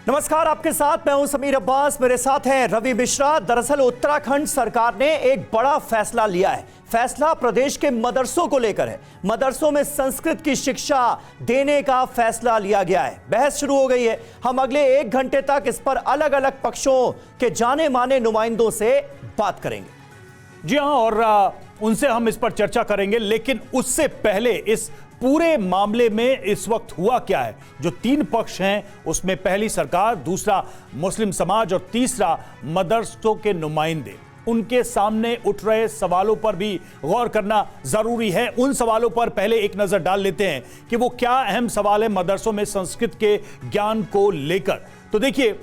नमस्कार, आपके साथ मैं हूं समीर अब्बास, मेरे साथ हैं रवि मिश्रा। दरअसल उत्तराखंड सरकार ने एक बड़ा फैसला लिया है। फैसला प्रदेश के मदरसों को लेकर है। मदरसों में संस्कृत की शिक्षा देने का फैसला लिया गया है। बहस शुरू हो गई है। हम अगले 1 घंटे तक इस पर अलग अलग पक्षों के जाने माने नुमाइंदों से बात करेंगे। जी हां, और उनसे हम इस पर चर्चा करेंगे, लेकिन उससे पहले इस पूरे मामले में इस वक्त हुआ क्या है। जो 3 पक्ष हैं उसमें पहली सरकार, दूसरा मुस्लिम समाज और तीसरा मदरसों के नुमाइंदे। उनके सामने उठ रहे सवालों पर भी गौर करना जरूरी है। उन सवालों पर पहले एक नजर डाल लेते हैं कि वो क्या अहम सवाल है मदरसों में संस्कृत के ज्ञान को लेकर। तो देखिए,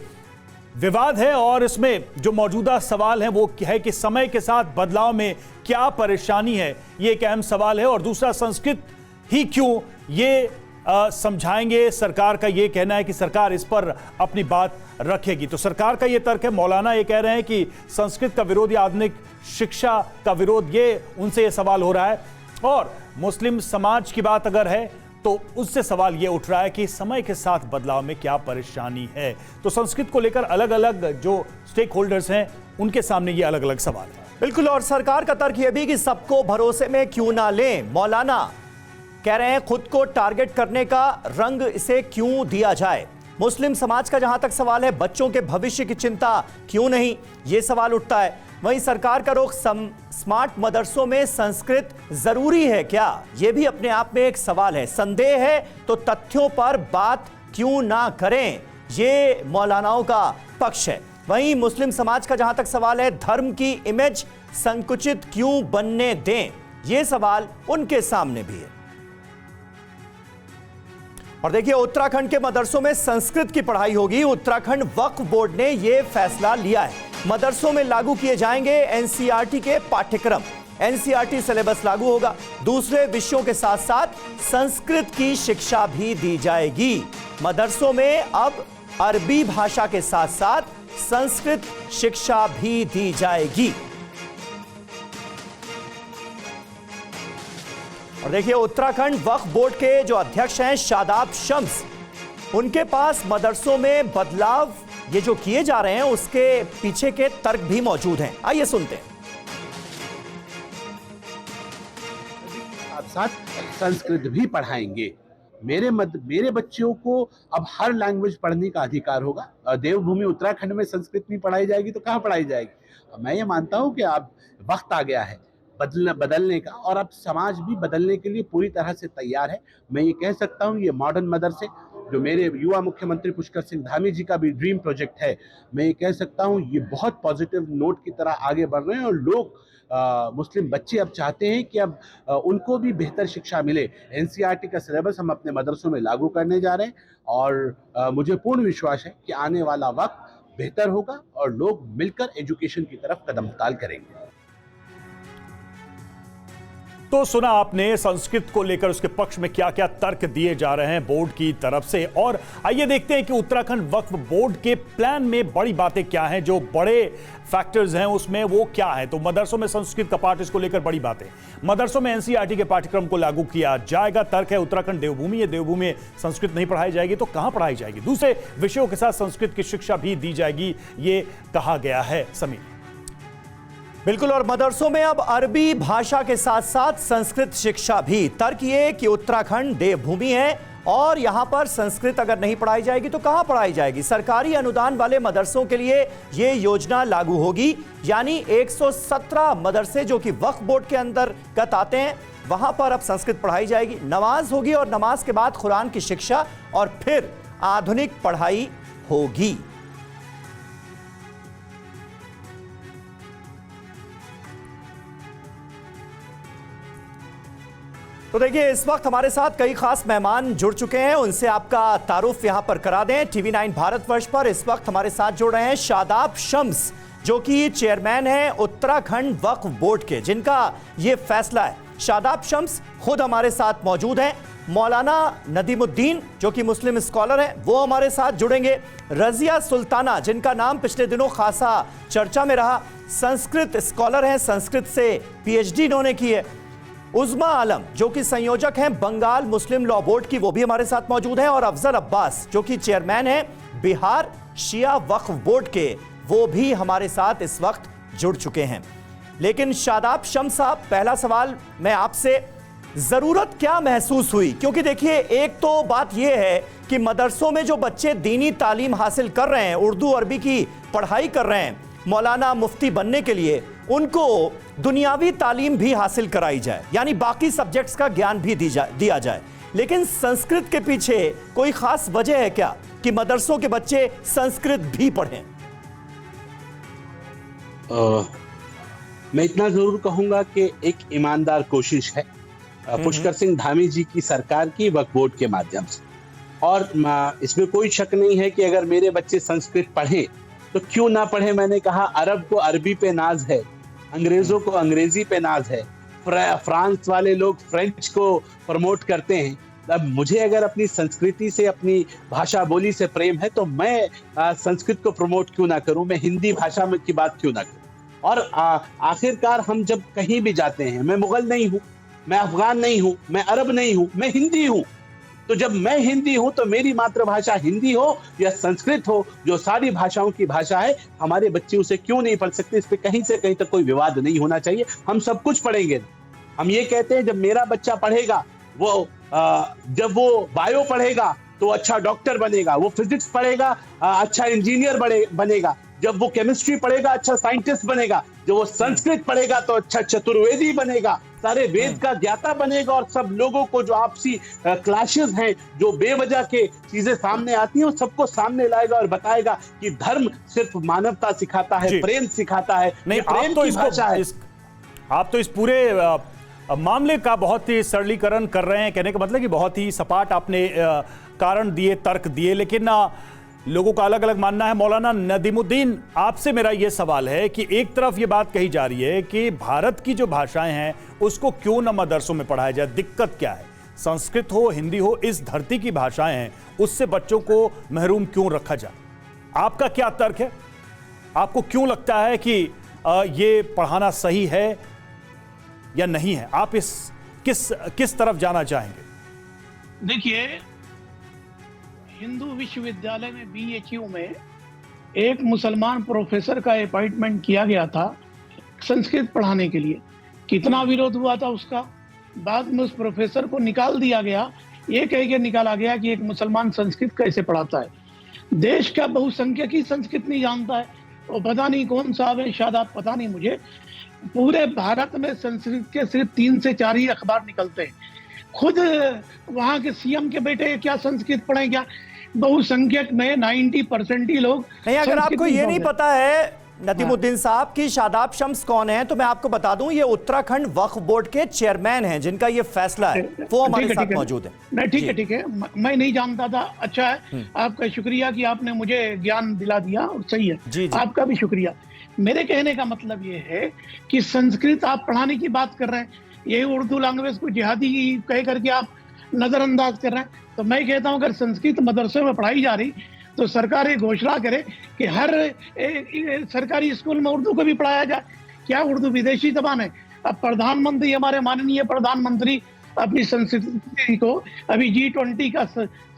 विवाद है और इसमें जो मौजूदा सवाल है वो है कि समय के साथ बदलाव में क्या परेशानी है, ये एक अहम सवाल है। और दूसरा, संस्कृत ही क्यों, ये समझाएंगे। सरकार का ये कहना है कि सरकार इस पर अपनी बात रखेगी। तो सरकार का ये तर्क है। मौलाना ये कह रहे हैं कि संस्कृत का विरोध या आधुनिक शिक्षा का विरोध, ये उनसे ये सवाल हो रहा है। और मुस्लिम समाज की बात अगर है तो उससे सवाल ये उठ रहा है कि समय के साथ बदलाव में क्या परेशानी है। तो संस्कृत को लेकर अलग अलग जो स्टेक होल्डर्स हैं उनके सामने ये अलग अलग सवाल है। बिल्कुल, और सरकार का तर्क यह भी कि सबको भरोसे में क्यों ना लें। मौलाना कह रहे हैं खुद को टारगेट करने का रंग इसे क्यों दिया जाए। मुस्लिम समाज का जहां तक सवाल है, बच्चों के भविष्य की चिंता क्यों नहीं, यह सवाल उठता है। वहीं सरकार का रुख स्मार्ट मदरसों में संस्कृत जरूरी है क्या, यह भी अपने आप में एक सवाल है। संदेह है तो तथ्यों पर बात क्यों ना करें, यह मौलानाओं का पक्ष है। वहीं मुस्लिम समाज का जहां तक सवाल है, धर्म की इमेज संकुचित क्यों बनने दें, यह सवाल उनके सामने भी है। और देखिए, उत्तराखंड के मदरसों में संस्कृत की पढ़ाई होगी। उत्तराखंड वक्फ बोर्ड ने यह फैसला लिया है। मदरसों में लागू किए जाएंगे एनसीईआरटी के पाठ्यक्रम। एनसीईआरटी सिलेबस लागू होगा। दूसरे विषयों के साथ साथ संस्कृत की शिक्षा भी दी जाएगी। मदरसों में अब अरबी भाषा के साथ साथ संस्कृत शिक्षा भी दी जाएगी। और देखिए, उत्तराखंड वक्फ बोर्ड के जो अध्यक्ष हैं शादाब शम्स, उनके पास मदरसों में बदलाव ये जो किए जा रहे हैं उसके पीछे के तर्क भी मौजूद हैं। आइए सुनते हैं। साथ संस्कृत भी पढ़ाएंगे। मेरे बच्चों को अब हर लैंग्वेज पढ़ने का अधिकार होगा। देवभूमि उत्तराखंड में संस्कृत नहीं पढ़ाई जाएगी तो कहाँ पढ़ाई जाएगी। मैं ये मानता हूँ कि अब वक्त आ गया है बदलने का, और अब समाज भी बदलने के लिए पूरी तरह से तैयार है। मैं ये कह सकता हूँ, ये मॉडर्न मदरसे जो मेरे युवा मुख्यमंत्री पुष्कर सिंह धामी जी का भी ड्रीम प्रोजेक्ट है, मैं ये कह सकता हूँ ये बहुत पॉजिटिव नोट की तरह आगे बढ़ रहे हैं। और लोग मुस्लिम बच्चे अब चाहते हैं कि अब उनको भी बेहतर शिक्षा मिले। एनसीईआरटी का सिलेबस हम अपने मदरसों में लागू करने जा रहे हैं, और मुझे पूर्ण विश्वास है कि आने वाला वक्त बेहतर होगा और लोग मिलकर एजुकेशन की तरफ कदम ताल करेंगे। तो सुना आपने संस्कृत को लेकर उसके पक्ष में क्या क्या तर्क दिए जा रहे हैं बोर्ड की तरफ से। और आइए देखते हैं कि उत्तराखंड वक्फ बोर्ड के प्लान में बड़ी बातें क्या हैं, जो बड़े फैक्टर्स हैं उसमें वो क्या है। तो मदरसों में संस्कृत का पाठ, इसको लेकर बड़ी बातें। मदरसों में एनसीईआरटी के पाठ्यक्रम को लागू किया जाएगा। तर्क है उत्तराखंड देवभूमि है, देवभूमि में संस्कृत नहीं पढ़ाई जाएगी तो कहां पढ़ाई जाएगी। दूसरे विषयों के साथ संस्कृत की शिक्षा भी दी जाएगी, ये कहा गया है। समीर। बिल्कुल, और मदरसों में अब अरबी भाषा के साथ साथ संस्कृत शिक्षा भी। तर्क ये कि उत्तराखंड देवभूमि है और यहां पर संस्कृत अगर नहीं पढ़ाई जाएगी तो कहां पढ़ाई जाएगी। सरकारी अनुदान वाले मदरसों के लिए यह योजना लागू होगी, यानी 117 मदरसे जो कि वक्फ बोर्ड के अंतर्गत आते हैं, वहां पर अब संस्कृत पढ़ाई जाएगी। नमाज होगी और नमाज के बाद कुरान की शिक्षा और फिर आधुनिक पढ़ाई होगी। तो देखिए, इस वक्त हमारे साथ कई खास मेहमान जुड़ चुके हैं, उनसे आपका तारुफ यहां पर करा दें। टीवी 9 भारतवर्ष पर इस वक्त हमारे साथ जुड़ रहे हैं शादाब शम्स, जो कि चेयरमैन हैं उत्तराखंड वक्फ बोर्ड के, जिनका ये फैसला है। शादाब शम्स खुद हमारे साथ मौजूद हैं। मौलाना नदीमुद्दीन जो कि मुस्लिम स्कॉलर हैं, वो हमारे साथ जुड़ेंगे। रजिया सुल्ताना, जिनका नाम पिछले दिनों खासा चर्चा में रहा, संस्कृत स्कॉलर हैं, संस्कृत से पीएचडी इन्होंने की है। उज़्मा आलम जो कि संयोजक हैं बंगाल मुस्लिम लॉ बोर्ड की, वो भी हमारे साथ मौजूद हैं। और अफजल अब्बास जो कि चेयरमैन हैं बिहार शिया वक्फ बोर्ड के, वो भी हमारे साथ इस वक्त जुड़ चुके हैं। लेकिन शादाब शम्स साहब, पहला सवाल मैं आपसे, जरूरत क्या महसूस हुई? क्योंकि देखिए, एक तो बात यह है कि मदरसों में जो बच्चे दीनी तालीम हासिल कर रहे हैं, उर्दू अरबी की पढ़ाई कर रहे हैं, मौलाना मुफ्ती बनने के लिए उनको दुनियावी तालीम भी हासिल कराई जाए, यानी बाकी सब्जेक्ट्स का ज्ञान भी दिया जाए। लेकिन संस्कृत के पीछे कोई खास वजह है क्या कि मदरसों के बच्चे संस्कृत भी पढ़ें? मैं इतना जरूर कहूंगा कि एक ईमानदार कोशिश है पुष्कर सिंह धामी जी की सरकार की वक्फ बोर्ड के माध्यम से, और इसमें कोई शक नहीं है कि अगर मेरे बच्चे संस्कृत पढ़ें तो क्यों ना पढ़े। मैंने कहा, अरब को अरबी पे नाज है, अंग्रेजों को अंग्रेजी पे नाज है, फ्रांस वाले लोग फ्रेंच को प्रमोट करते हैं। अब मुझे अगर अपनी संस्कृति से, अपनी भाषा बोली से प्रेम है तो मैं संस्कृत को प्रमोट क्यों ना करूं, मैं हिंदी भाषा में की बात क्यों ना करूं। और आखिरकार हम जब कहीं भी जाते हैं, मैं मुगल नहीं हूं, मैं अफगान नहीं हूं, मैं अरब नहीं हूं, मैं हिंदी हूं। तो जब मैं हिंदी हूं तो मेरी मातृभाषा हिंदी हो या संस्कृत हो, जो सारी भाषाओं की भाषा है, हमारे बच्चे उसे क्यों नहीं पढ़ सकते? इस पे कहीं से कहीं तक कोई विवाद नहीं होना चाहिए। हम सब कुछ पढ़ेंगे। हम ये कहते हैं, जब मेरा बच्चा पढ़ेगा, वो जब वो बायो पढ़ेगा तो अच्छा डॉक्टर बनेगा, वो फिजिक्स पढ़ेगा अच्छा इंजीनियर बनेगा, जब वो केमिस्ट्री पढ़ेगा अच्छा साइंटिस्ट बनेगा, जब वो संस्कृत पढ़ेगा तो अच्छा चतुर्वेदी बनेगा, सारे वेद का ज्ञाता बनेगा। और सब लोगों को जो आपसी क्लैशेस हैं, जो बेवजह के चीजें सामने आती हैं, वो सबको सामने लाएगा और बताएगा कि धर्म सिर्फ मानवता सिखाता है, प्रेम सिखाता है। नहीं, प्रेम की भाषा है। आप तो इस पूरे मामले का बहुत ही सरलीकरण कर रहे हैं। कहने का मतलब कि बहुत ही सपाट आपने कारण दिए, तर्क दिए, लेकिन लोगों का अलग अलग मानना है। मौलाना नदीमुद्दीन, आपसे मेरा यह सवाल है कि एक तरफ यह बात कही जा रही है कि भारत की जो भाषाएं हैं उसको क्यों न मदरसों में पढ़ाया जाए, दिक्कत क्या है? संस्कृत हो, हिंदी हो, इस धरती की भाषाएं हैं, उससे बच्चों को महरूम क्यों रखा जाए? आपका क्या तर्क है? आपको क्यों लगता है कि ये पढ़ाना सही है या नहीं है? आप इस किस तरफ जाना चाहेंगे? देखिए, हिंदू विश्वविद्यालय में बीएचयू में एक मुसलमान प्रोफेसर का अपॉइंटमेंट किया गया था संस्कृत पढ़ाने के लिए। कितना विरोध हुआ था उसका। बाद में उस प्रोफेसर को निकाल दिया गया, ये कह के निकाला गया कि एक मुसलमान संस्कृत कैसे पढ़ाता है। देश का बहुसंख्यक ही संस्कृत नहीं जानता है, और पता नहीं कौन साहब है, शायद आप पता नहीं मुझे। पूरे भारत में संस्कृत के सिर्फ 3 से 4 ही अखबार निकलते हैं। खुद वहाँ के सीएम के बेटे क्या संस्कृत पढ़े क्या? बहुसंख्यक में 90% ही लोग नहीं। अगर आपको ये नहीं पता है नदीमुद्दीन साहब की शादाब शम्स कौन है, तो मैं आपको बता दूं, ये उत्तराखंड वक्फ बोर्ड के चेयरमैन हैं, जिनका ये फैसला है, वो हमारे साथ मौजूद है। नहीं, ठीक है, मैं नहीं जानता था। अच्छा है, आपका शुक्रिया कि आपने मुझे ज्ञान दिला दिया, और सही है। जी। आपका भी शुक्रिया। मेरे कहने का मतलब ये है कि संस्कृत आप पढ़ाने की बात कर रहे हैं, यही उर्दू लैंग्वेज को जिहादी कह करके आप नजरअंदाज कर रहे हैं। तो मैं कहता हूं, अगर संस्कृत मदरसे में पढ़ाई जा रही तो सरकार ये घोषणा करे कि हर सरकारी स्कूल में उर्दू को भी पढ़ाया जाए। क्या उर्दू विदेशी जबान है? अब प्रधानमंत्री, हमारे माननीय प्रधानमंत्री अपनी संस्कृति को, अभी G20 का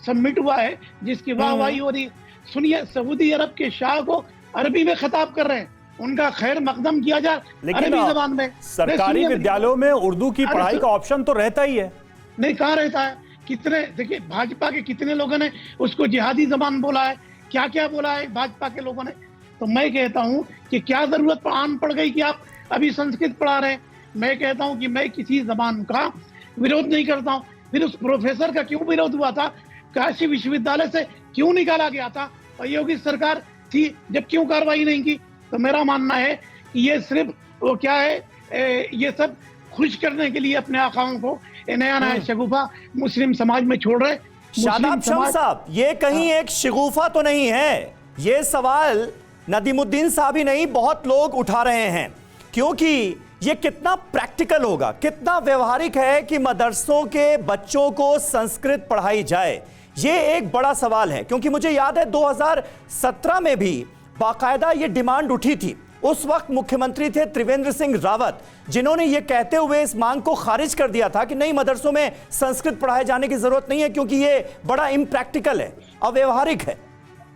समिट हुआ है जिसकी वाहवाही हो रही। सुनिए, सऊदी अरब के शाह को अरबी में खिताब कर रहे हैं, उनका खैर मकदम किया जाए अरबी जबान में। सरकारी विद्यालयों में उर्दू की पढ़ाई का ऑप्शन तो रहता ही है। नहीं, कहाँ रहता है? कितने, देखिए, भाजपा के कितने लोगों ने उसको जिहादी जबान बोला है, क्या क्या बोला है भाजपा के लोगों ने। तो मैं कहता हूं कि क्या जरूरत आन पड़ गई कि आप अभी संस्कृत पढ़ा रहे हैं। मैं कहता हूं कि मैं किसी जबान का विरोध नहीं करता हूं। फिर उस प्रोफेसर का क्यों विरोध हुआ था? काशी विश्वविद्यालय से क्यों निकाला गया था? और योगी सरकार थी जब क्यों कार्रवाई नहीं की? तो मेरा मानना है कि ये सिर्फ वो क्या है, ये सब खुश करने के लिए अपने आकाओं को नया नया शगुफा मुस्लिम समाज में छोड़ रहे। शादाब शम्स साहब, ये कहीं एक शगुफा तो नहीं है? ये सवाल नदीमुद्दीन साहब ही नहीं, बहुत लोग उठा रहे हैं, क्योंकि ये कितना प्रैक्टिकल होगा, कितना व्यवहारिक है कि मदरसों के बच्चों को संस्कृत पढ़ाई जाए। ये एक बड़ा सवाल है, क्योंकि मुझे याद है 2017 में भी बाकायदा ये डिमांड उठी थी। उस वक्त मुख्यमंत्री थे त्रिवेंद्र सिंह रावत, जिन्होंने ये कहते हुए इस मांग को खारिज कर दिया था कि नहीं, मदरसों में संस्कृत पढ़ाए जाने की जरूरत नहीं है, क्योंकि ये बड़ा इम्प्रैक्टिकल है, अव्यवहारिक है।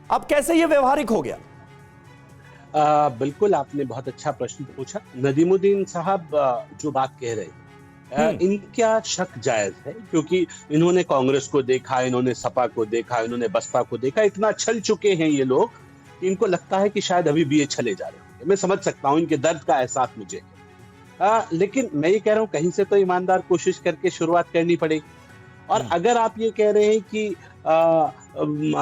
अब कैसे ये व्यवहारिक हो गया? बिल्कुल, आपने बहुत अच्छा प्रश्न पूछा। नदीमुद्दीन साहब जो बात कह रहे हैं, इनका शक जायज है, क्योंकि इन्होंने कांग्रेस को देखा, इन्होंने सपा को देखा, इन्होंने बसपा को देखा, इतना छल चुके हैं ये लोग कि इनको लगता है कि शायद अभी भी ये छले जा रहे होंगे। मैं समझ सकता हूँ, इनके दर्द का एहसास मुझे है। लेकिन मैं ये कह रहा हूँ, कहीं से तो ईमानदार कोशिश करके शुरुआत करनी पड़ेगी। और अगर आप ये कह रहे हैं कि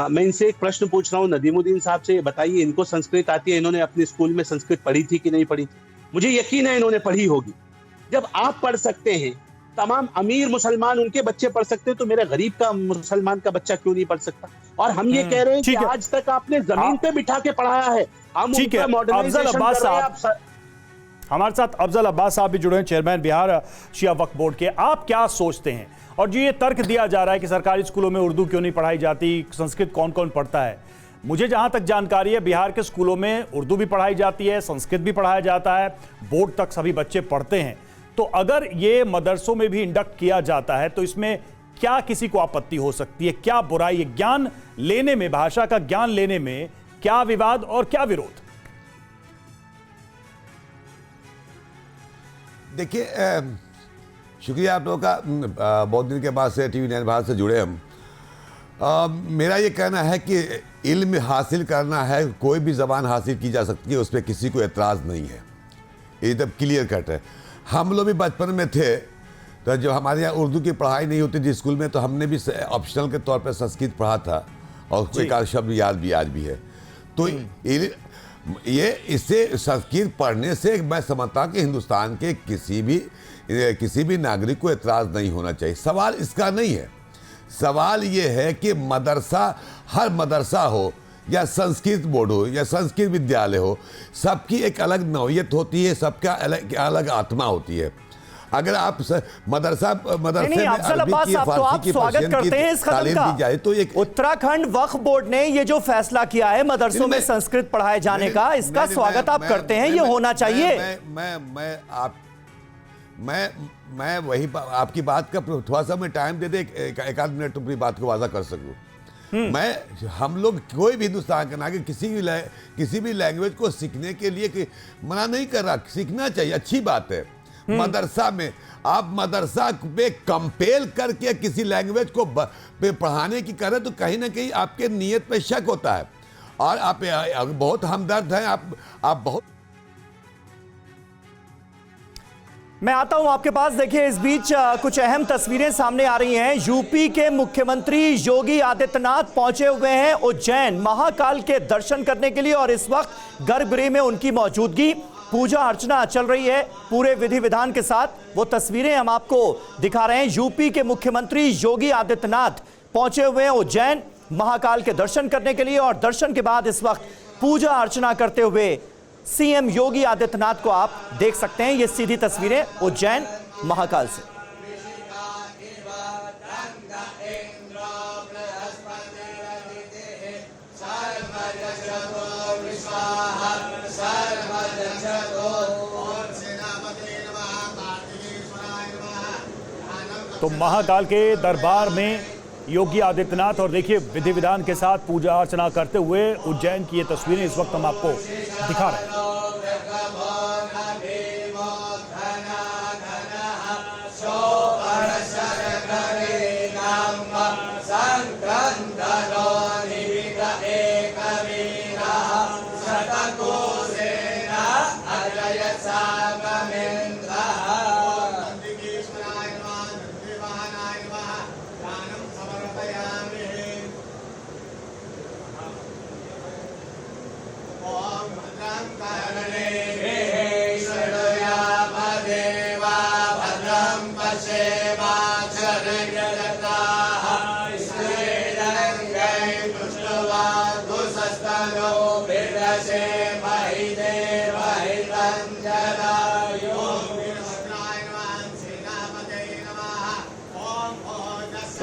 मैं इनसे एक प्रश्न पूछ रहा हूँ, नदीमुद्दीन साहब से, बताइए इनको संस्कृत आती है? इन्होंने अपने स्कूल में संस्कृत पढ़ी थी कि नहीं पढ़ी थी? मुझे यकीन है इन्होंने पढ़ी होगी। जब आप पढ़ सकते हैं, तमाम अमीर मुसलमान उनके बच्चे पढ़ सकते हैं, तो मेरे गरीब का मुसलमान का बच्चा क्यों नहीं पढ़ सकता? और हम ये कह रहे हैं कि आज तक आपने जमीन पे बिठा के पढ़ाया है। हम उनका मॉडर्नाइजेशन कर रहे हैं। हमारे साथ अफजल अब्बास साहब भी जुड़े हैं, चेयरमैन बिहार शिया वक्फ बोर्ड के। आप क्या सोचते हैं? और जो ये तर्क दिया जा रहा है कि सरकारी स्कूलों में उर्दू क्यों नहीं पढ़ाई जाती, संस्कृत कौन कौन पढ़ता है? मुझे जहां तक जानकारी है, बिहार के स्कूलों में उर्दू भी पढ़ाई जाती है, संस्कृत भी पढ़ाया जाता है, बोर्ड तक सभी बच्चे पढ़ते हैं। तो अगर ये मदरसों में भी इंडक्ट किया जाता है तो इसमें क्या किसी को आपत्ति हो सकती है? क्या बुराई है? ज्ञान लेने में, भाषा का ज्ञान लेने में क्या विवाद और क्या विरोध? देखिए, शुक्रिया आप लोगों का, बहुत दिन के बाद से TV 9 भारत से जुड़े हम। मेरा ये कहना है कि इल्म हासिल करना है, कोई भी ज़बान हासिल की जा सकती है, उस पर किसी को एतराज़ नहीं है, एकदम क्लियर कट है। हम लोग भी बचपन में थे तो जब हमारे यहाँ उर्दू की पढ़ाई नहीं होती थी स्कूल में, तो हमने भी ऑप्शनल के तौर पर संस्कृत पढ़ा था, और एक आध शब्द याद भी आज भी है। तो ये इससे संस्कृत पढ़ने से मैं समझता कि हिंदुस्तान के किसी भी नागरिक को एतराज़ नहीं होना चाहिए। सवाल इसका नहीं है। सवाल ये है कि मदरसा, हर मदरसा हो या संस्कृत बोर्ड हो या संस्कृत विद्यालय हो, सबकी एक अलग नौयत होती है, सबका अलग आत्मा होती है। अगर आप मदरसे में अरबी की, फारसी की, पर्शियन की तालीम दी जाए तो एक उत्तराखंड वक्फ बोर्ड ने ये जो फैसला किया है मदरसों में संस्कृत पढ़ाए जाने का, इसका स्वागत आप करते हैं, ये होना चाहिए। मैं वही आपकी बात का थोड़ा सा मैं टाइम दे दे, एक आध मिनट अपनी बात को वाज़ा कर सकूं। हम लोग कोई भी हिंदुस्तान का नागरिक किसी भी लैंग्वेज को सीखने के लिए मना नहीं कर रहा, सीखना चाहिए, अच्छी बात है। मदरसा में आप मदरसा पे कंपेल करके किसी लैंग्वेज को पे पढ़ाने की करें तो कहीं ना कहीं आपके नीयत पे शक होता है। और आप बहुत हमदर्द हैं, आप बहुत। मैं आता हूं आपके पास। देखिए, इस बीच कुछ अहम तस्वीरें सामने आ रही हैं। यूपी के मुख्यमंत्री योगी आदित्यनाथ पहुंचे हुए हैं उज्जैन महाकाल के दर्शन करने के लिए, और इस वक्त गर्भगृह में उनकी मौजूदगी, पूजा अर्चना चल रही है पूरे विधि विधान के साथ। वो तस्वीरें हम आपको दिखा रहे हैं। यूपी के मुख्यमंत्री योगी आदित्यनाथ पहुंचे हुए हैं उज्जैन महाकाल के दर्शन करने के लिए, और दर्शन के बाद इस वक्त पूजा अर्चना करते हुए सीएम योगी आदित्यनाथ को आप देख सकते हैं। ये सीधी तस्वीरें उज्जैन महाकाल से। तो महाकाल के दरबार में योगी आदित्यनाथ, और देखिए विधि विधान के साथ पूजा अर्चना करते हुए उज्जैन की ये तस्वीरें इस वक्त हम आपको दिखा रहे हैं।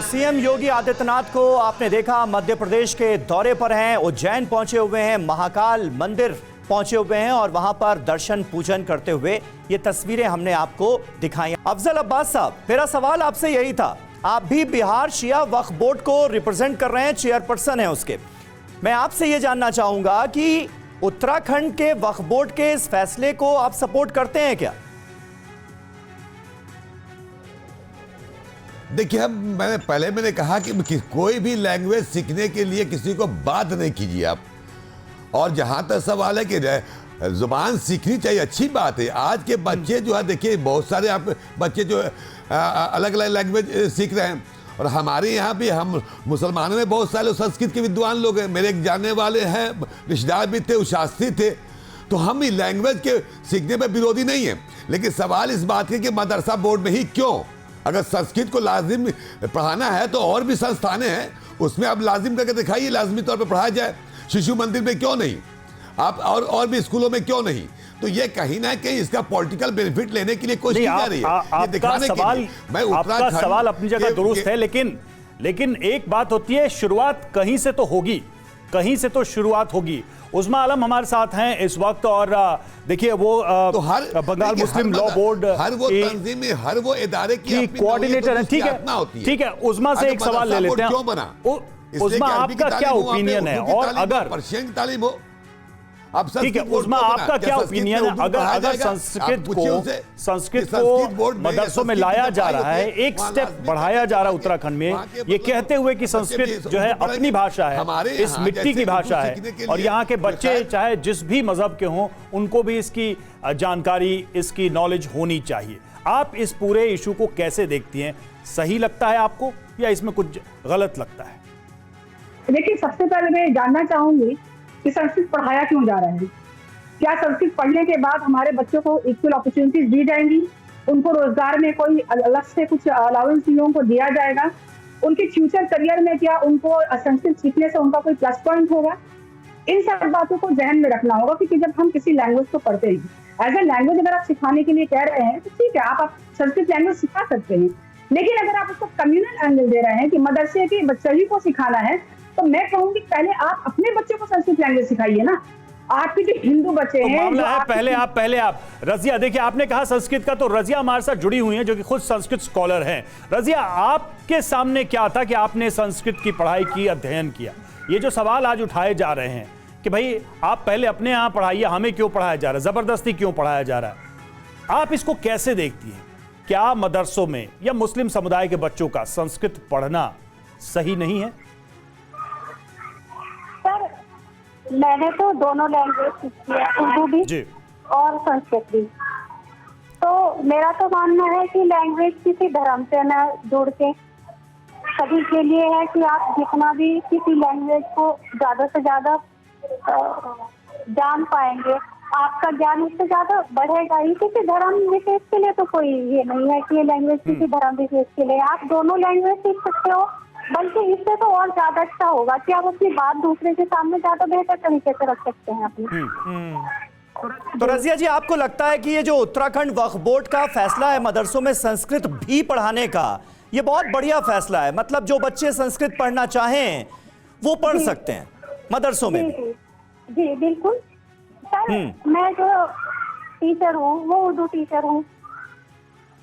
सीएम योगी आदित्यनाथ को आपने देखा, मध्य प्रदेश के दौरे पर हैं, उज्जैन पहुंचे हुए हैं, महाकाल मंदिर पहुंचे हुए हैं, और वहां पर दर्शन पूजन करते हुए ये तस्वीरें हमने आपको दिखाई। अफजल अब्बास साहब, मेरा सवाल आपसे यही था, आप भी बिहार शिया वक्फ बोर्ड को रिप्रेजेंट कर रहे हैं, चेयरपर्सन हैं उसके, मैं आपसे यह जानना चाहूंगा कि उत्तराखंड के वक्फ बोर्ड के इस फैसले को आप सपोर्ट करते हैं क्या? देखिए, अब मैंने कहा कि कोई भी लैंग्वेज सीखने के लिए किसी को बाध्य नहीं कीजिए आप। और जहां तक सवाल है कि जुबान सीखनी चाहिए, अच्छी बात है। आज के बच्चे जो है, देखिए बहुत सारे आप बच्चे जो अलग अलग लैंग्वेज सीख रहे हैं। और हमारे यहाँ भी, हम मुसलमानों में बहुत सारे संस्कृत के विद्वान लोग हैं। मेरे एक जानने वाले हैं, रिश्तेदार भी थे, शास्त्री थे। तो हम ही लैंग्वेज के सीखने में विरोधी नहीं है, लेकिन सवाल इस बात है कि मदरसा बोर्ड में ही क्यों? अगर संस्कृत को लाजिम पढ़ाना है तो और भी संस्थानें हैं, उसमें आप लाजिम करके दिखाइए, लाजमी तौर पर पढ़ाया जाए। शिशु मंदिर में क्यों नहीं आप, और भी स्कूलों में क्यों नहीं? तो ये कहीं ना कहीं इसका पॉलिटिकल बेनिफिट लेने के लिए कोशिश की जा रही है, ये दिखाने के लिए। आपका सवाल अपनी जगह दुरुस्त है, लेकिन एक बात होती है, शुरुआत कहीं से तो होगी, कहीं से तो शुरुआत होगी। उस्मा आलम हमारे साथ हैं इस वक्त, और देखिए वो तो बंगाल मुस्लिम लॉ बोर्ड हर वो तंजीम में, हर वो इदारे की कोऑर्डिनेटर है। ठीक है, उस्मा से एक सवाल ले लेते हैं। क्यों बना? उस्मा, आपका क्या ओपिनियन है? और अगर पर्शियन की तालीम हो, ठीक है उस्मा, आपका क्या ओपिनियन है? अगर संस्कृत को मदरसों में लाया जा रहा है, एक स्टेप बढ़ाया जा रहा है उत्तराखंड में, ये कहते हुए कि संस्कृत जो है अपनी भाषा है, इस मिट्टी की भाषा है, और यहाँ के बच्चे चाहे जिस भी मजहब के हों, उनको भी इसकी जानकारी, इसकी नॉलेज होनी चाहिए। आप इस पूरे इशू को कैसे देखती हैं? सही लगता है आपको या इसमें कुछ गलत लगता है? देखिए, सबसे पहले मैं जानना चाहूंगी कि संस्कृत पढ़ाया क्यों जा रहा है? क्या संस्कृत पढ़ने के बाद हमारे बच्चों को इक्वल अपॉर्चुनिटीज दी जाएंगी? उनको रोजगार में कोई अलग से कुछ अलाउंस उनको दिया जाएगा? उनके फ्यूचर करियर में क्या उनको संस्कृत सीखने से उनका कोई प्लस पॉइंट होगा? इन सब बातों को ध्यान में रखना होगा, क्योंकि जब हम किसी लैंग्वेज को पढ़ते हैं, एज ए लैंग्वेज अगर आप सिखाने के लिए कह रहे हैं तो ठीक है, आप संस्कृत लैंग्वेज सिखा सकते हैं। लेकिन अगर आप उसको कम्युनल एंगल दे रहे हैं कि मदरसे के बच्चे ही को सिखाना है, तो मैं कहूंगी पहले आप अपने बच्चों को संस्कृत लैंग्वेज सिखाइए ना। आपके जो हिंदू बच्चे तो हैं, मामला है पहले आप रजिया, देखिए आपने कहा संस्कृत का, तो रजिया हमारे साथ जुड़ी हुई हैं जो कि खुद संस्कृत स्कॉलर हैं। रजिया, आपके सामने क्या था कि आपने संस्कृत की पढ़ाई की, अध्ययन किया? ये जो सवाल आज उठाए जा रहे हैं कि भाई आप पहले अपने यहाँ पढ़ाइए, हमें क्यों पढ़ाया जा रहा है, जबरदस्ती क्यों पढ़ाया जा रहा है, आप इसको कैसे देखती हैं? क्या मदरसों में या मुस्लिम समुदाय के बच्चों का संस्कृत पढ़ना सही नहीं है? मैंने तो दोनों लैंग्वेज सीखी है, उर्दू भी और संस्कृत भी। तो मेरा तो मानना है कि लैंग्वेज किसी धर्म से न जुड़ के सभी के लिए है कि आप जितना भी किसी लैंग्वेज को ज्यादा से ज्यादा जान पाएंगे, आपका ज्ञान उससे ज्यादा बढ़ेगा ही। किसी धर्म विशेष के लिए तो कोई ये नहीं है कि ये लैंग्वेज किसी धर्म विशेष के लिए। आप दोनों लैंग्वेज सीख सकते हो, बल्कि इससे तो और ज्यादा अच्छा होगा कि आप अपनी बात दूसरे के सामने ज्यादा बेहतर तरीके से रख सकते हैं अपनी। तो रजिया जी, आपको लगता है कि ये जो उत्तराखंड वक्फ बोर्ड का फैसला है मदरसों में संस्कृत भी पढ़ाने का, ये बहुत बढ़िया फैसला है? मतलब जो बच्चे संस्कृत पढ़ना चाहें वो पढ़ सकते हैं मदरसों में? जी बिल्कुल सर, मैं जो टीचर हूँ वो उर्दू टीचर हूँ,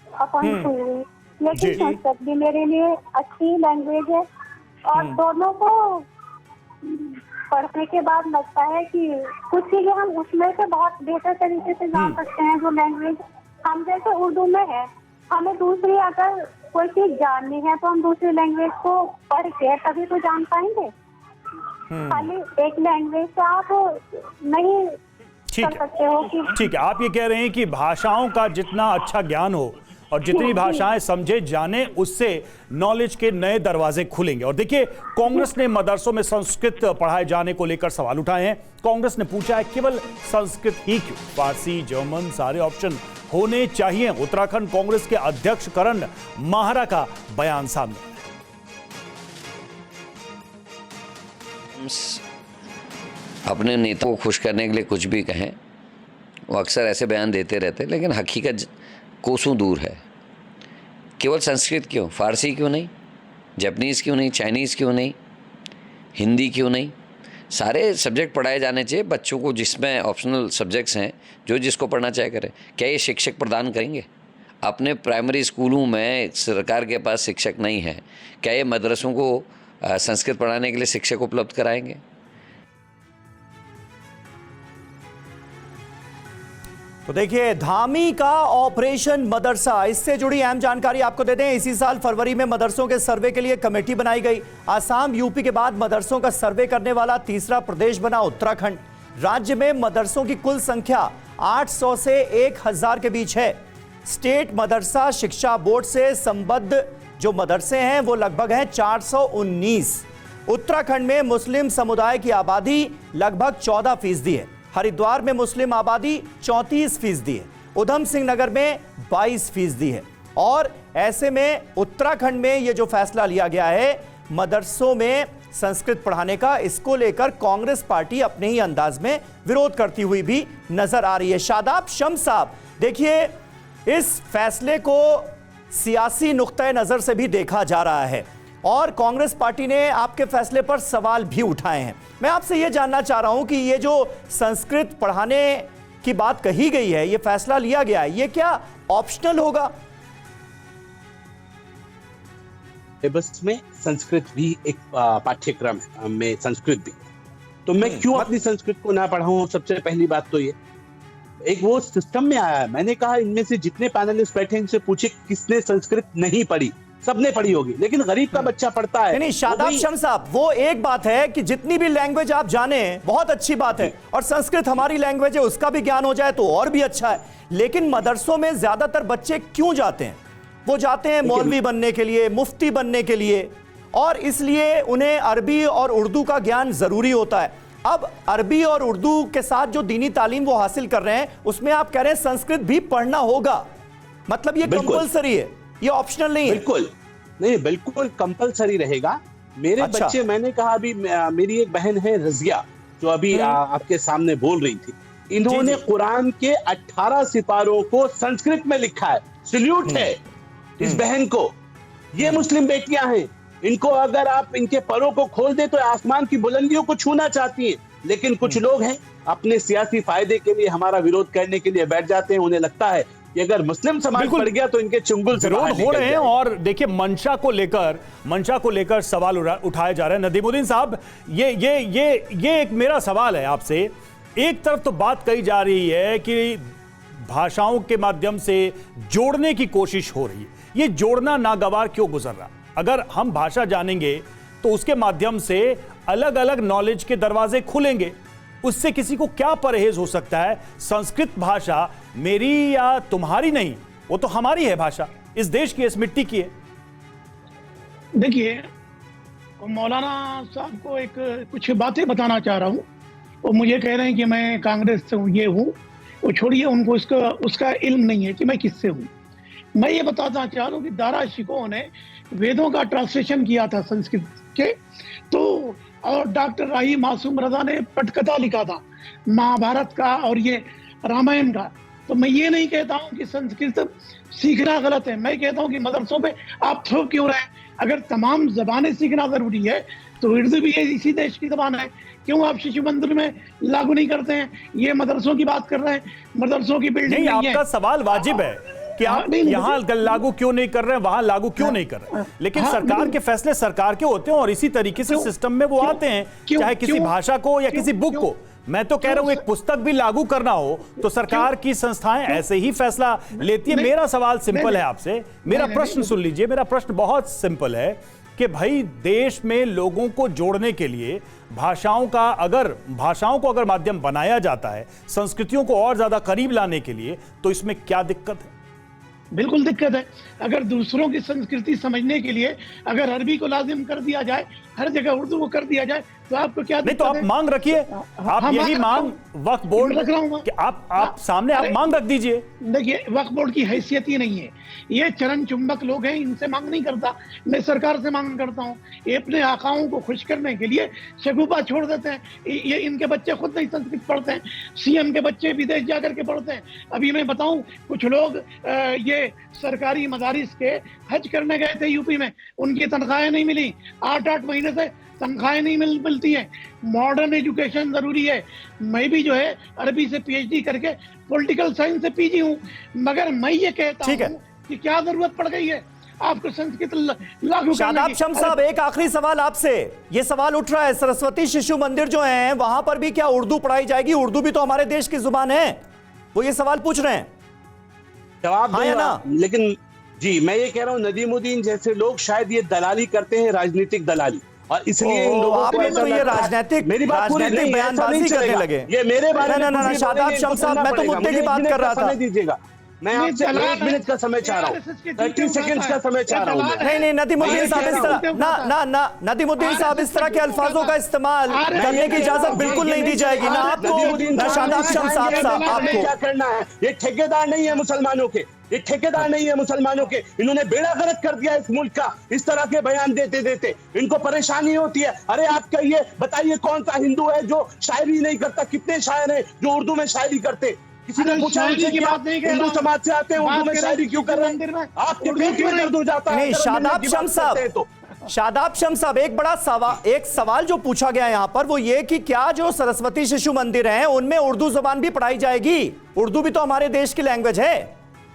अपॉइंट हुई हुई, लेकिन संस्कृत भी मेरे लिए अच्छी लैंग्वेज है। और दोनों को पढ़ने के बाद लगता है कि कुछ चीजें हम उसमें से बहुत बेहतर तरीके से जान सकते हैं। जो लैंग्वेज हम जैसे उर्दू में है, हमें दूसरी अगर कोई चीज जाननी है तो हम दूसरी लैंग्वेज को पढ़ के तभी तो जान पाएंगे। खाली एक लैंग्वेज से आप नहीं कर सकते हो कि ठीक है, आप ये कह रहे हैं कि भाषाओं का जितना अच्छा ज्ञान हो और जितनी भाषाएं समझे जाने, उससे नॉलेज के नए दरवाजे खुलेंगे। और देखिए, कांग्रेस ने मदरसों में संस्कृत पढ़ाए जाने को लेकर सवाल उठाए हैं। कांग्रेस ने पूछा है केवल संस्कृत ही क्यों, फारसी, जर्मन, सारे ऑप्शन होने चाहिए। उत्तराखंड कांग्रेस के अध्यक्ष करण माहरा का बयान सामने। अपने नेता को खुश करने के लिए कुछ भी कहें, वो अक्सर ऐसे बयान देते रहते, लेकिन हकीकत कोसों दूर है। केवल संस्कृत क्यों, फारसी क्यों नहीं, जापानीज़ क्यों नहीं, चाइनीज़ क्यों नहीं, हिंदी क्यों नहीं, सारे सब्जेक्ट पढ़ाए जाने चाहिए बच्चों को, जिसमें ऑप्शनल सब्जेक्ट्स हैं, जो जिसको पढ़ना चाहे करें। क्या ये शिक्षक प्रदान करेंगे? अपने प्राइमरी स्कूलों में सरकार के पास शिक्षक नहीं है, क्या ये मदरसों को संस्कृत पढ़ाने के लिए शिक्षक उपलब्ध कराएंगे? तो देखिए, धामी का ऑपरेशन मदरसा, इससे जुड़ी अहम जानकारी आपको दे दें। इसी साल फरवरी में मदरसों के सर्वे के लिए कमेटी बनाई गई। आसाम, यूपी के बाद मदरसों का सर्वे करने वाला तीसरा प्रदेश बना उत्तराखंड। राज्य में मदरसों की कुल संख्या 800 से 1000 के बीच है। स्टेट मदरसा शिक्षा बोर्ड से संबद्ध जो मदरसे हैं वो लगभग हैं 419। उत्तराखंड में मुस्लिम समुदाय की आबादी लगभग 14% है। हरिद्वार में मुस्लिम आबादी 34% है। उधम सिंह नगर में 22% है। और ऐसे में उत्तराखंड में ये जो फैसला लिया गया है मदरसों में संस्कृत पढ़ाने का, इसको लेकर कांग्रेस पार्टी अपने ही अंदाज में विरोध करती हुई भी नजर आ रही है। शादाब शम्स साहब, देखिए, इस फैसले को सियासी नुक्ते नजर से भी देखा जा रहा है और कांग्रेस पार्टी ने आपके फैसले पर सवाल भी उठाए हैं। मैं आपसे यह जानना चाह रहा हूं कि ये जो संस्कृत पढ़ाने की बात कही गई है, ये फैसला लिया गया है, ये क्या ऑप्शनल होगा? सिलेबस में संस्कृत भी एक पाठ्यक्रम में संस्कृत भी, तो मैं क्यों अपनी संस्कृत को ना पढ़ाऊं? सबसे पहली बात तो ये एक वो सिस्टम में आया है। मैंने कहा इनमें से जितने पैनलिस्ट बैठे इनसे पूछे किसने संस्कृत नहीं पढ़ी, सबने पढ़ी होगी, लेकिन गरीब का बच्चा पढ़ता है। नहीं, शादाब शम्स साहब, वो एक बात है कि जितनी भी लैंग्वेज आप जाने बहुत अच्छी बात है, और संस्कृत हमारी लैंग्वेज है उसका भी ज्ञान हो जाए तो और भी अच्छा है। लेकिन मदरसों में ज्यादातर बच्चे क्यों जाते हैं? वो जाते हैं मौलवी बनने के लिए, मुफ्ती बनने के लिए, और इसलिए उन्हें अरबी और उर्दू का ज्ञान जरूरी होता है। अब अरबी और उर्दू के साथ जो दीनी तालीम वो हासिल कर रहे हैं उसमें आप कह रहे हैं संस्कृत भी पढ़ना होगा, मतलब ये कंपलसरी है, ये ऑप्शनल नहीं है? बिल्कुल नहीं, बिल्कुल कंपलसरी रहेगा। मेरे बच्चे, मैंने कहा अभी मेरी एक बहन है रजिया जो अभी आपके सामने बोल रही थी, इन्होंने कुरान के 18 सिपारों को संस्कृत में लिखा है। सल्यूट है इस बहन को। ये मुस्लिम बेटियां हैं, इनको अगर आप इनके परों को खोल दे तो आसमान की बुलंदियों को छूना चाहती हैं। लेकिन कुछ लोग हैं अपने सियासी फायदे के लिए हमारा विरोध करने के लिए बैठ जाते हैं। उन्हें लगता है कि अगर मुस्लिम समाज पड़ गया तो इनके चुंगल से विरोध हो रहे हैं। और देखिए, मंशा को लेकर सवाल उठाए जा रहे हैं। नदीमुद्दीन साहब, ये एक मेरा सवाल है आपसे। एक तरफ तो बात कही जा रही है कि भाषाओं के माध्यम से जोड़ने की कोशिश हो रही है, ये जोड़ना नागवार क्यों गुजर रहा? अगर हम भाषा जानेंगे तो उसके माध्यम से अलग अलग नॉलेज के दरवाजे खुलेंगे, उससे किसी को क्या परहेज हो सकता है? संस्कृत भाषा मेरी या तुम्हारी नहीं, वो तो हमारी है भाषा, इस देश की, इस मिट्टी की है। देखिए, मौलाना साहब को एक कुछ बातें बताना चाह रहा हूँ। वो मुझे कह रहे हैं कि मैं कांग्रेस से हूँ, ये हूँ, वो छोड़िए, उनको उसका इल्म नहीं है कि मैं किससे हूँ। मैं ये बताना चाह रहा हूँ कि दारा शिकोह ने वेदों का ट्रांसलेशन किया था संस्कृत के, तो और डॉक्टर राही मासूम रजा ने पटकथा लिखा था महाभारत का और ये रामायण का। तो मैं ये नहीं कहता हूँ कि संस्कृत सीखना गलत है, मैं कहता हूँ कि मदरसों पे आप थोप क्यों रहे हैं? अगर तमाम जबानें सीखना जरूरी है तो उर्दू भी इसी देश की जबान है, क्यों आप शिशु मंदिर में लागू नहीं करते हैं? ये मदरसों की बात कर रहे हैं, मदरसों की बिल्डिंग नहीं है। आपका सवाल वाजिब है कि आप यहाँ लागू क्यों नहीं कर रहे हैं, वहां लागू क्यों नहीं कर रहे हैं, लेकिन सरकार के फैसले सरकार के होते हैं और इसी तरीके से सिस्टम में वो आते हैं, चाहे किसी भाषा को या किसी बुक को। मैं तो कह रहा हूं एक पुस्तक भी लागू करना हो तो सरकार की संस्थाएं ऐसे ही फैसला लेती है। मेरा सवाल सिंपल है आपसे, मेरा प्रश्न सुन लीजिए, मेरा प्रश्न बहुत सिंपल है कि भाई देश में लोगों को जोड़ने के लिए भाषाओं को अगर माध्यम बनाया जाता है, संस्कृतियों को और ज्यादा करीब लाने के लिए, तो इसमें क्या दिक्कत है? बिल्कुल दिक्कत है। अगर दूसरों की संस्कृति समझने के लिए अगर अरबी को लाजिम कर दिया जाए, हर जगह उर्दू को कर दिया जाए, तो आपको क्या नहीं? तो आप मांग रखिए, आप यही मांग वक्फ बोर्ड रख रहा हूं कि आप सामने आप मांग रख दीजिए। देखिए, वक्फ बोर्ड की हैसियत ही नहीं है, ये चरण चुंबक लोग हैं, इनसे मांग नहीं करता, मैं सरकार से मांग करता हूँ। ये अपने आकाओं को खुश करने के लिए शगुफा छोड़ देते हैं। ये इनके बच्चे खुद नहीं संस्कृत पढ़ते हैं, सीएम के बच्चे विदेश जाकर के पढ़ते हैं। अभी मैं बताऊं, कुछ लोग ये सरकारी मदारिस के हज करने गए थे यूपी में, उनकी तनख्वाहें नहीं मिली, 8-8 महीने से तनख्वाहें नहीं मिलती हैं। मॉडर्न एजुकेशन जरूरी है। मैं भी जो है अरबी से पीएचडी करके पॉलिटिकल साइंस से पीजी हूँ, मगर मैं ये कहता हूँ कि क्या जरूरत पड़ गई है आपको संस्कृत लागू करने की? शादाब शम्स साहब, एक आखिरी सवाल आपसे, ये सवाल उठ रहा है, सरस्वती शिशु मंदिर जो है वहां पर भी क्या उर्दू पढ़ाई जाएगी? उर्दू भी तो हमारे देश की जुबान है। वो ये सवाल पूछ रहे हैं। जवाब हाँ या दूंगा, ना? लेकिन जी मैं ये कह रहा हूँ नदीमुद्दीन जैसे लोग शायद ये दलाली करते हैं, राजनीतिक दलाली, और इसलिए इन लोगों को आपने ऐसा तो ये लगता है- राजनीतिक मेरी बात पूरी नहीं, ऐसा बयानबाजी नहीं करने चलेगा। लगे। ये मेरे बारे में ना, कुछ भी शादाब बोलेंगे, इनको शम्स साहब, सुनना मैं तो पड़ेगा। मुद्दे की मुझे बात एक मिनट कर रहा का था। समय दीजिएगा, मैं आपसे 1 मिनट का समय चाह रहा हूँ, 30 सेकंड्स का समय चाह रहा हूँ मैं। नहीं नदीमुद्दीन साहब इस तरह ना नदीमुद्दीन साहब इस तरह के अल्फाजों का इस्तेमाल करने की इजाजत बिल्कुल नहीं दी जाएगी, ना आपको ना शादाब शम्स साहब आपको। क्या करना है, ये ठेकेदार नहीं है मुसलमानों के, ये ठेकेदार नहीं है मुसलमानों के, इन्होंने बेड़ा गर्क कर दिया इस मुल्क का इस तरह के बयान देते देते, इनको परेशानी होती है। अरे आप कहिए, बताइए कौन सा हिंदू है जो शायरी नहीं करता? कितने शायर हैं जो उर्दू में शायरी करते? किसी ने पूछा शायरी उनसे की कि बात आप नहीं कर हिंदू रहा हूं। समाज से आते हैं, उर्दू बात में कर शायरी रहे क्यों कर रहे मंदिर में हैं? आपके उर्दू दिल क्यों क्यों दर्द हो जाता है नहीं, अगर मिलने शादाब की बात शम्स करते हैं साहब, तो? शादाब शम्स साहब, एक बड़ा सवाल जो पूछा गया यहां पर वो ये कि क्या जो सरस्वती शिशु मंदिर हैं उनमें उर्दू जबान भी पढ़ाई जाएगी? उर्दू भी तो हमारे देश की लैंग्वेज है।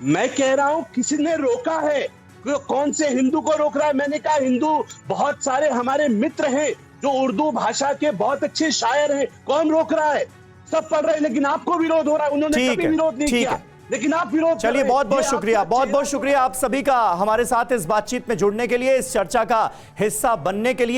मैं कह रहा हूं किसी ने रोका है? कौन से हिंदू को रोक रहा है? मैंने कहा हिंदू बहुत सारे हमारे मित्र हैं जो उर्दू भाषा के बहुत अच्छे शायर हैं, कौन रोक रहा है? सब पढ़ रहे हैं, लेकिन आपको विरोध हो रहा है। उन्होंने कभी विरोध नहीं किया, लेकिन आप विरोध। चलिए, बहुत बहुत शुक्रिया, बहुत बहुत शुक्रिया आप सभी का हमारे साथ इस बातचीत में जुड़ने के लिए, इस चर्चा का हिस्सा बनने के लिए।